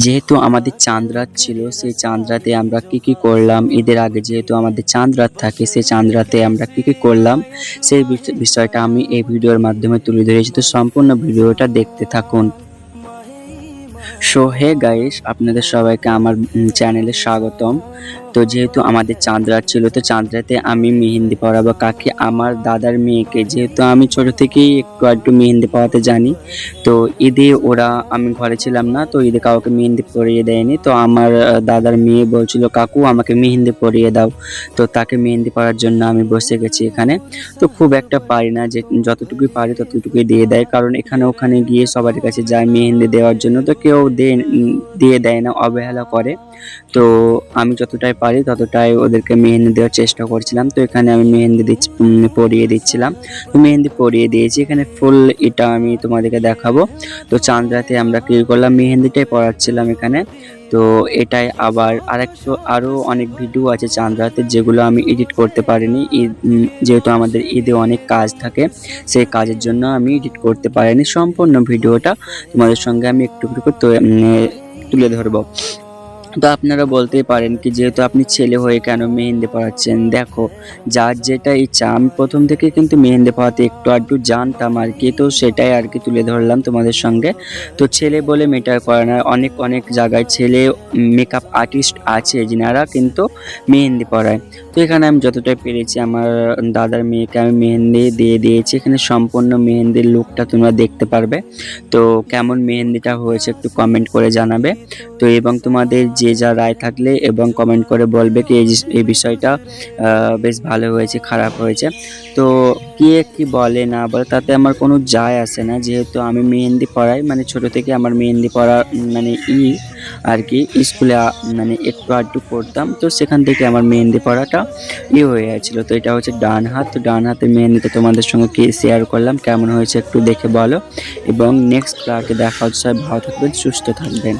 যেহেতু আমাদের চাঁদ রাত ছিল, সেই চাঁদ রাতে আমরা কি কি করলাম, ঈদের আগে যেহেতু আমাদের চাঁদ রাত থাকে, সেই চাঁদ রাতে আমরা কি কি করলাম সেই বিষয়টা আমি এই ভিডিওর মাধ্যমে তুলে ধরেছি। তো সম্পূর্ণ ভিডিওটা দেখতে থাকুন। সো হে গাইস, আপনাদের সবাইকে আমার চ্যানেলে স্বাগতম। তো যেহেতু আমাদের চাঁদ রাত ছিল, তো চাঁদ রাতে আমি মেহেন্দি পরাবো কাকে, আমার দাদার মেয়েকে। যেহেতু আমি ছোট থেকেই একটু আধটু মেহেন্দি পরাতে জানি, তো ঈদে আমি ঘরে ছিলাম না, তো ঈদে কাউকে মেহেন্দি পরিয়ে দেয়নি। তো আমার দাদার মেয়ে বলছিল কাকু আমাকে মেহেন্দি পরিয়ে দাও। তো তাকে মেহেন্দি পরার জন্য আমি বসে গেছি এখানে। তো খুব একটা পারি না, যে যতটুকুই পারি ততটুকুই দিয়ে দেয়, কারণ এখানে ওখানে গিয়ে সবার কাছে যায় মেহেন্দি দেওয়ার জন্য, তো কেউ দিয়ে দেয় না, অবহেলা করে। তো আমি যতটাই পারি ততটাই ওদেরকে মেহেন্দি দেওয়ার চেষ্টা করছিলাম। তো এখানে আমি মেহেন্দি পরিয়ে দিচ্ছিলাম। তো মেহেন্দি পরিয়ে দিয়েছি, এখানে ফুল এটা আমি তোমাদেরকে দেখাবো। তো চাঁদ রাতে আমরা কি করলাম, মেহেন্দিটাই পরাচ্ছিলাম এখানে। তো এটাই আবার আরও অনেক ভিডিও আছে চাঁদ রাতে, যেগুলো আমি এডিট করতে পারিনি। যেহেতু আমাদের ঈদে অনেক কাজ থাকে, সেই কাজের জন্য আমি এডিট করতে পারিনি। সম্পূর্ণ ভিডিওটা তোমাদের সঙ্গে আমি একটু একটু করে তুলে ধরবো। তো আপনারা বলতেই পারেন কি, যেহেতু আপনি ছেলে হয়ে কেন মেহেন্দি পরাচ্ছেন। দেখো, যার যেটা ইচ্ছা, আমি প্রথম থেকে কিন্তু মেহেন্দি পরাতে একটু আধটু জানতাম আর কি, তো সেটাই আর কি তুলে ধরলাম তোমাদের সঙ্গে। তো ছেলে বলে মেটার করে না, অনেক অনেক জায়গায় ছেলে মেকআপ আর্টিস্ট আছে যিনারা কিন্তু মেহেন্দি পরায়। তো এখানে আমি যতটাই পেরেছি আমার দাদার মেয়েকে আমি মেহেন্দি দিয়ে দিয়েছি। এখানে সম্পূর্ণ মেহেন্দির লুকটা তোমরা দেখতে পারবে। তো কেমন মেহেন্দিটা হয়েছে একটু কমেন্ট করে জানাবে। তো এবং তোমাদের যে যা রায় থাকলে এবং কমেন্ট করে বলবে কি এই বিষয়টা বেশ ভালো হয়েছে খারাপ হয়েছে। তো কে কি বলে না বলে তাতে আমার কোনো যায় আসে না, যেহেতু আমি মেহেন্দি পড়াই, মানে ছোট থেকে আমার মেহেন্দি পড়া মানে আর কি স্কুলে মানে একটু আধটু পড়তাম, তো সেখান থেকে আমার মেহেন্দি পড়াটা হয়ে গেছিলো। তো এটা হচ্ছে ডান হাত, তো ডান হাতে মেহেন্দিটা তোমাদের সঙ্গে শেয়ার করলাম, কেমন হয়েছে একটু দেখে বলো। এবং নেক্সট পার্টে দেখা হচ্ছে। ভালো থাকবেন, সুস্থ থাকবেন।